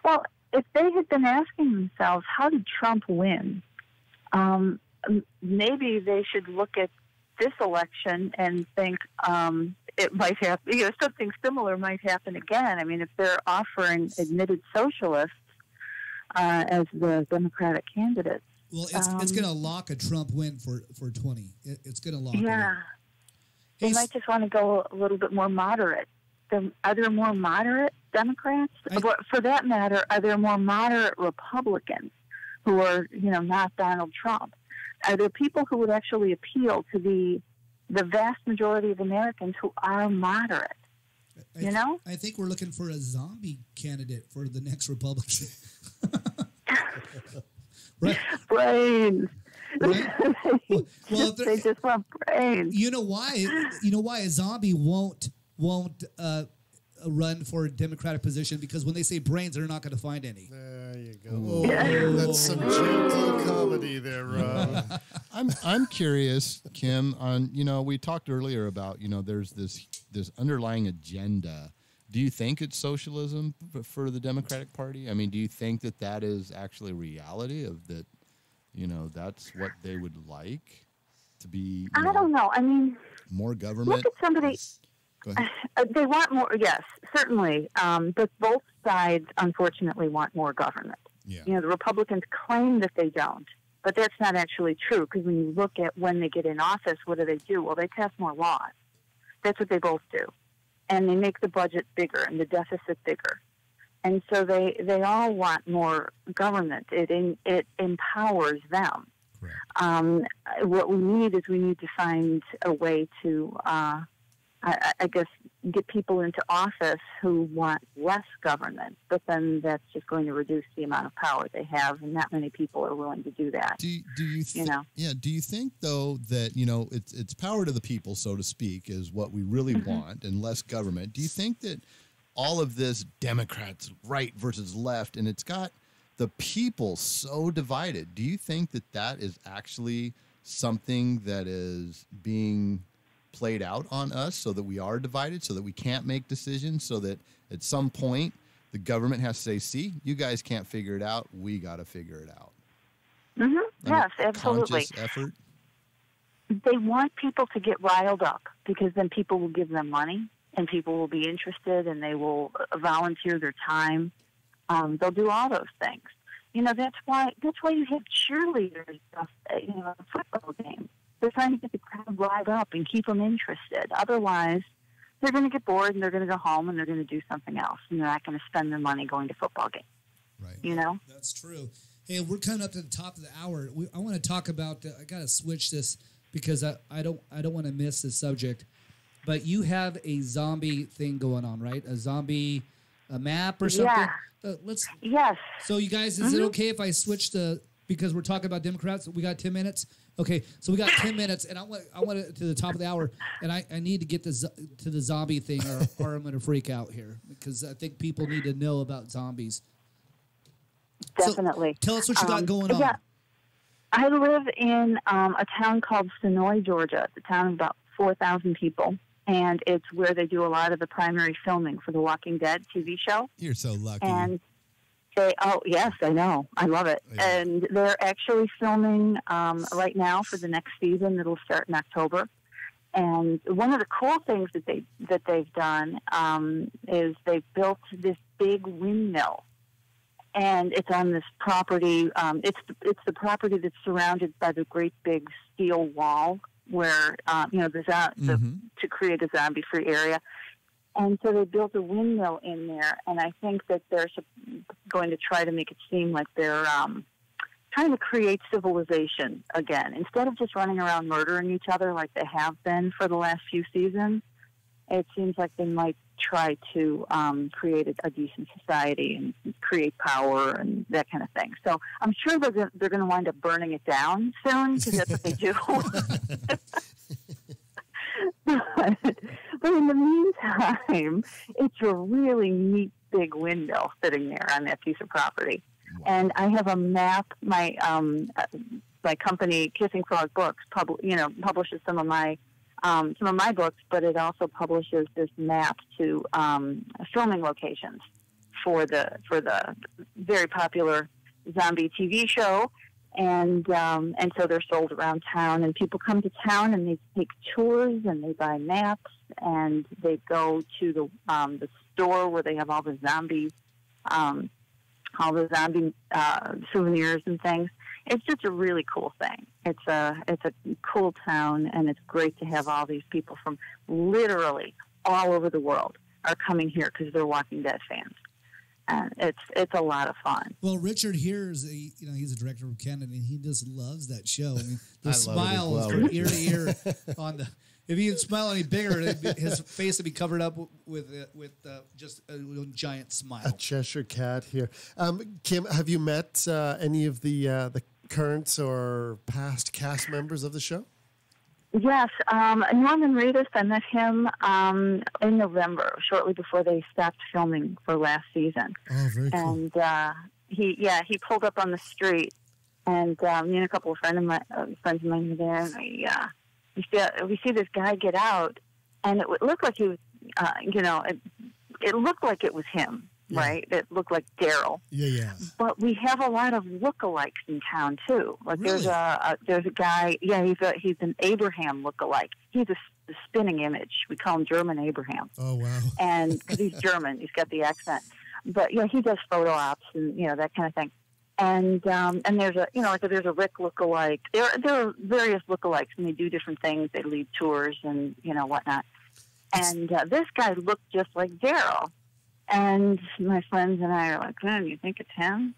Well, if they had been asking themselves, how did Trump win? Maybe they should look at this election and think it might happen. Something similar might happen again. I mean, if they're offering admitted socialists as the Democratic candidates. Well, it's going to lock a Trump win for 20. It's going to lock it. Yeah. They might just want to go a little bit more moderate. Are there more moderate Democrats? For that matter, are there more moderate Republicans who are, not Donald Trump? Are there people who would actually appeal to the vast majority of Americans who are moderate? I think we're looking for a zombie candidate for the next Republican. Right. Brains. Right? Well, they just want brains. You know why? You know why a zombie won't run for a Democratic position? Because when they say brains, they're not going to find any. There you go. Oh, that's some gentle comedy there, Rob. I'm curious, Kim, on we talked earlier about there's this underlying agenda Do you think it's socialism for the Democratic Party? I mean, do you think that that is actually reality of that, that's what they would like to be? I don't know. I mean, more government? Look at somebody. Go ahead. They want more, yes, certainly. But both sides, unfortunately, want more government. Yeah. The Republicans claim that they don't, but that's not actually true, because when you look at when they get in office, what do? Well, they pass more laws. That's what they both do. And they make the budget bigger and the deficit bigger. And so they all want more government. It empowers them. What we need is to find a way to, I guess, get people into office who want less government. But then that's just going to reduce the amount of power they have, and not many people are willing to do that. Do you Yeah. Do you think though that it's power to the people, so to speak, is what we really want, and less government? Do you think that all of this Democrats right versus left, and it's got the people so divided? Do you think that that is actually something that is being played out on us, so that we are divided, so that we can't make decisions, so that at some point the government has to say, see, you guys can't figure it out, we got to figure it out? Yes, absolutely. Conscious effort? They want people to get riled up, because then people will give them money and people will be interested and they will volunteer their time. They'll do all those things. That's why you have cheerleaders at a football game. They're trying to get the crowd riled up and keep them interested. Otherwise, they're going to get bored and they're going to go home and they're going to do something else. And they're not going to spend their money going to football games. Right. That's true. Hey, we're coming up to the top of the hour. I want to talk about. I got to switch this because I don't want to miss the subject. But you have a zombie thing going on, right? A map or something. Yeah. Yes. So you guys, is it okay if I switch because we're talking about Democrats? We got 10 minutes. Okay, so we got 10 minutes, and I want it to the top of the hour, and I need to get to the zombie thing, or I'm going to freak out here, because I think people need to know about zombies. Definitely. So tell us what you got going on. Yeah. I live in a town called Sonoy, Georgia. It's a town of about 4,000 people, and it's where they do a lot of the primary filming for the Walking Dead TV show. You're so lucky. And yes, I know. I love it. Yeah. And they're actually filming right now for the next season. It'll start in October. And one of the cool things that they've done is they've built this big windmill, and it's on this property. It's the property that's surrounded by the great big steel wall where to create a zombie-free area. And so they built a windmill in there, and I think that they're going to try to make it seem like they're trying to create civilization again. Instead of just running around murdering each other like they have been for the last few seasons, it seems like they might try to create a decent society and create power and that kind of thing. So I'm sure they're going to wind up burning it down soon, because that's what they do. But in the meantime, it's a really neat big windmill sitting there on that piece of property. Wow. And I have a map. My company, Kissing Frog Books, publishes some of my books, but it also publishes this map to filming locations for the very popular zombie TV show. And so they're sold around town, and people come to town and they take tours and they buy maps and they go to the store where they have all the zombie souvenirs and things. It's just a really cool thing. It's a cool town, and it's great to have all these people from literally all over the world are coming here because they're Walking Dead fans. And it's a lot of fun. Well, Richard here is he's a director from Canada, and he just loves that show. I mean, the smile is from ear to ear on the. If he didn't smile any bigger, his face would be covered up with just a giant smile. A Cheshire cat here. Kim, have you met any of the current or past cast members of the show? Yes, Norman Reedus. I met him in November, shortly before they stopped filming for last season. Oh, very cool. And he pulled up on the street, and me and a couple of friends of mine were there, and we see this guy get out, and it would look like he was, it looked like it was him, right? It looked like Daryl. Yeah. But we have a lot of lookalikes in town too. Like Really? there's a guy. Yeah, he's an Abraham lookalike. He's a spinning image. We call him German Abraham. Oh wow! And because he's German, he's got the accent. But yeah, he does photo ops and that kind of thing. And there's a there's a Rick lookalike. There are various lookalikes, and they do different things. They lead tours and whatnot. And this guy looked just like Daryl. And my friends and I are like, "Man, you think it's him?"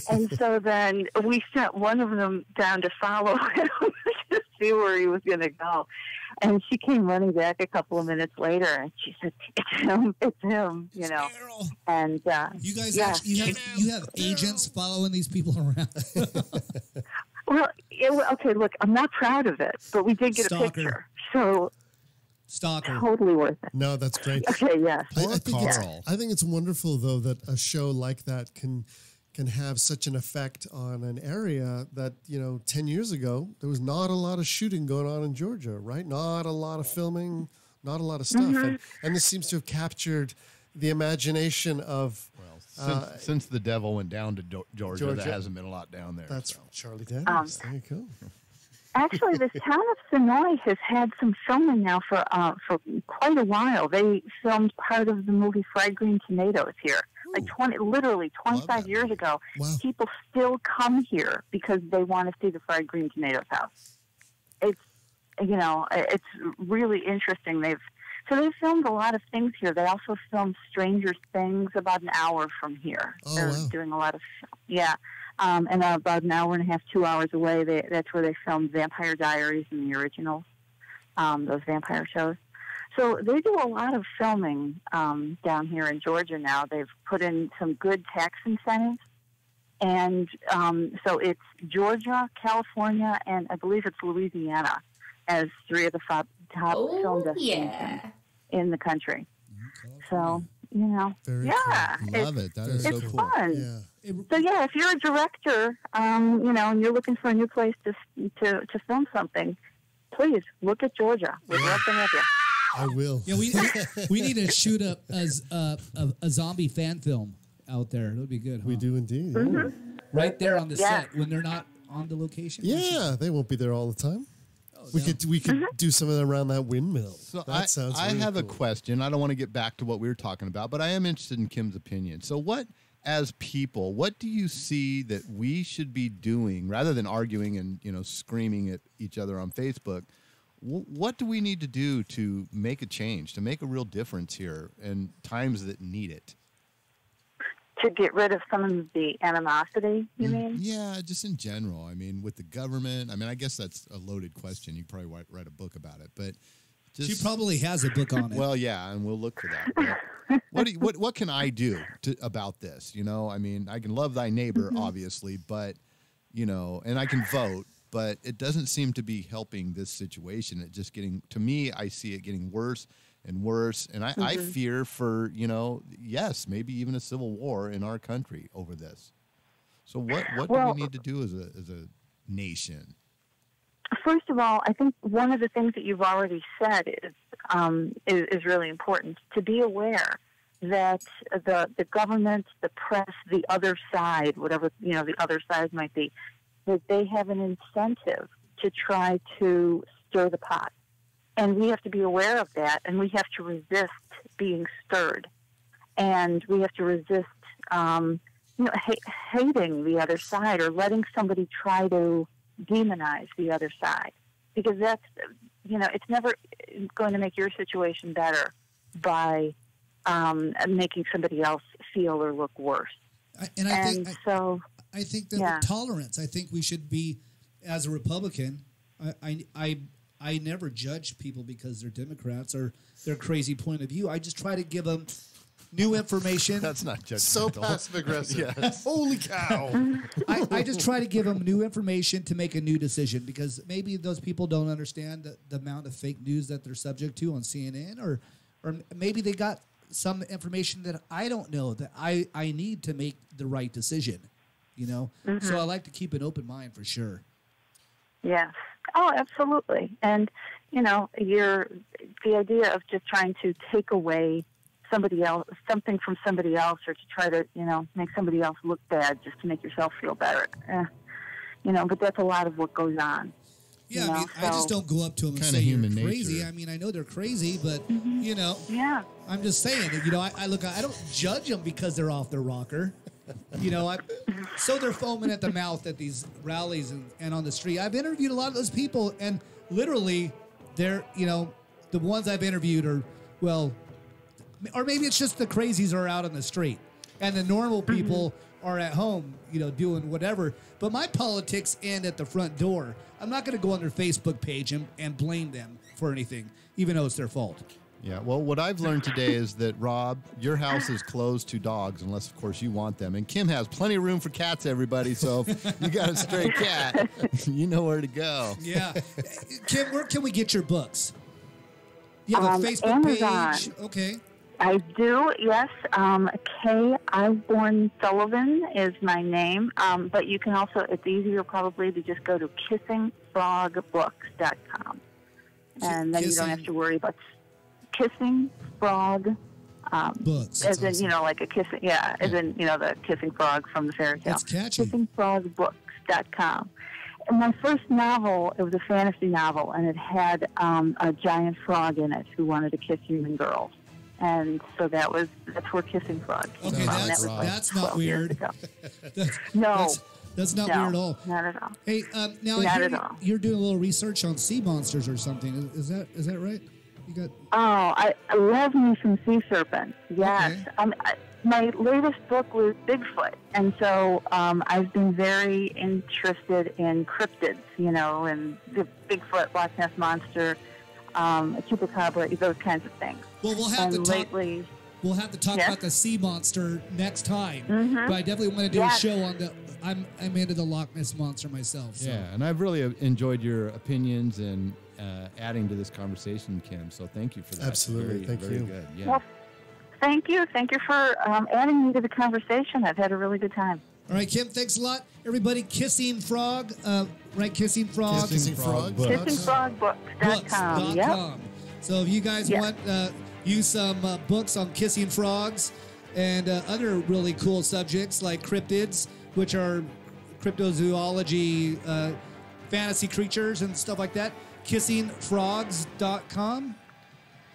And so then we sent one of them down to follow him to see where he was going to go. And she came running back a couple of minutes later, and she said, "It's him, it's him." Daryl. And you guys, you have agents following these people around. Well, okay. Look, I'm not proud of it, but we did get Stalker. a picture, so. Stalker. Totally worth it. No, that's great. Okay, yes. I think it's wonderful, though, that a show like that can have such an effect on an area that, 10 years ago, there was not a lot of shooting going on in Georgia, right? Not a lot of filming, not a lot of stuff. Mm-hmm. And this seems to have captured the imagination of... Since the devil went down to Georgia, there hasn't been a lot down there. That's Charlie Daniels. There you go. Actually, the town of Sonoy has had some filming now for quite a while. They filmed part of the movie Fried Green Tomatoes here. Like 25 years ago. Wow. People still come here because they want to see the Fried Green Tomatoes house. It's it's really interesting. They've filmed a lot of things here. They also filmed Stranger Things about an hour from here. Oh, They're wow. doing a lot of and about an hour and a half, 2 hours away, that's where they filmed Vampire Diaries and the originals, those vampire shows. So they do a lot of filming down here in Georgia now. They've put in some good tax incentives. And so it's Georgia, California, and I believe it's Louisiana as three of the top film destinations in the country. So, Very Love it. That is so it's cool. fun. Yeah. So yeah, if you're a director, and you're looking for a new place to film something, please look at Georgia. We'd love to have you. I will. Yeah, we need to shoot a zombie fan film out there. That'd be good. Huh? We do indeed. Mm-hmm. Right there on the Yeah. set when they're not on the location. Yeah, they won't be there all the time. We could do some of it around that windmill. So That sounds I really have a cool. question. I don't want to get back to what we were talking about, but I am interested in Kim's opinion. So as people, what do you see that we should be doing rather than arguing and, screaming at each other on Facebook? What do we need to do to make a change, to make a real difference here in times that need it? To get rid of some of the animosity, you mean? Yeah, just in general. I mean, with the government. I mean, I guess that's a loaded question. You probably write a book about it, but She probably has a book on it. Well, yeah, and we'll look for that. But what can I do about this? I mean, I can love thy neighbor, obviously, but and I can vote, but it doesn't seem to be helping this situation. It just to me, I see it getting worse and worse, and I fear for yes, maybe even a civil war in our country over this. So what do we need to do as a nation? First of all, I think one of the things that you've already said is really important, to be aware that the government, the press, the other side, whatever the other side might be, that they have an incentive to try to stir the pot. And we have to be aware of that, and we have to resist being stirred. And we have to resist, hating the other side or letting somebody try to demonize the other side. Because that's, it's never going to make your situation better by making somebody else feel or look worse. I think that with tolerance, I think we should be, as a Republican, I never judge people because they're Democrats or their crazy point of view. I just try to give them new information. That's not judgmental. So passive aggressive. Yes. Holy cow. I just try to give them new information to make a new decision because maybe those people don't understand the amount of fake news that they're subject to on CNN or maybe they got some information that I don't know that I need to make the right decision, So I like to keep an open mind for sure. Yes. Oh, absolutely. And, the idea of just trying to take away somebody else, something from somebody else, or to try to, make somebody else look bad just to make yourself feel better. But that's a lot of what goes on. Yeah, I mean, I just don't go up to them and say you're crazy. Nature. I mean, I know they're crazy, but yeah, I'm just saying that. I don't judge them because they're off their rocker. So they're foaming at the mouth at these rallies and on the street. I've interviewed a lot of those people, and literally, they're the ones I've interviewed are or maybe it's just the crazies are out on the street, and the normal people are at home, doing whatever. But my politics end at the front door. I'm not going to go on their Facebook page and blame them for anything, even though it's their fault. Yeah, well, what I've learned today is that, Rob, your house is closed to dogs, unless, of course, you want them. And Kim has plenty of room for cats, everybody, so if you got a stray cat, you know where to go. Yeah. Kim, where can we get your books? You have a Facebook Amazon. page? Okay. I do, yes. Kay Osborne Sullivan is my name, but you can also, it's easier probably to just go to kissingfrogbooks.com. And then you don't have to worry about Kissing Frog Books. As in, like a kissing, as in, the kissing frog from the fairy tale. That's catchy. Kissingfrogbooks.com. And my first novel, it was a fantasy novel, and it had a giant frog in it who wanted to kiss human girls. And so that's where Kissing Frog came from. That that's not weird. No. That's not weird at all. Not at all. Hey, now you're doing a little research on sea monsters or something. Is that right? You got? I love me some sea serpents. Yes. Okay. My latest book was Bigfoot, and so I've been very interested in cryptids, and the Bigfoot, Loch Ness Monster, Chupacabra, those kinds of things. Well, we'll have to talk about the sea monster next time. Mm-hmm. But I definitely want to do a show on the. I'm into the Loch Ness Monster myself. So. Yeah, and I've really enjoyed your opinions and adding to this conversation, Kim. So thank you for that. Absolutely, thank you. Very good. Yeah. Well, thank you for adding me to the conversation. I've had a really good time. All right, Kim, thanks a lot. Everybody, Kissing Frog, right? Kissing Frog. Kissing Frog. KissingFrogBooks.com. Yep. So if you guys want use some books on kissing frogs and other really cool subjects like cryptids, which are cryptozoology, fantasy creatures and stuff like that, kissingfrogs.com.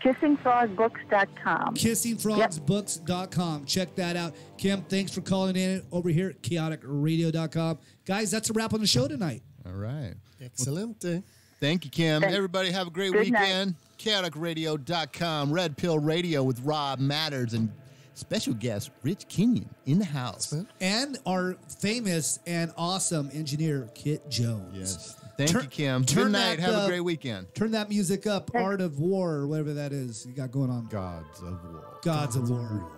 KissingFrogBooks.com. KissingFrogsBooks.com. Check that out. Kim, thanks for calling in over here at chaoticradio.com. Guys, that's a wrap on the show tonight. All right. Excelente. Thank you, Kim. Everybody have a great weekend. Chaoticradio.com. Red Pill Radio with Rob Matters and special guest Rich Kenyon in the house. And our famous and awesome engineer, Kit Jones. Yes. Thank you, Kim. Good night. Have a great weekend. Turn that music up. Art of War, or whatever that is you got going on. Gods of War. Gods of War.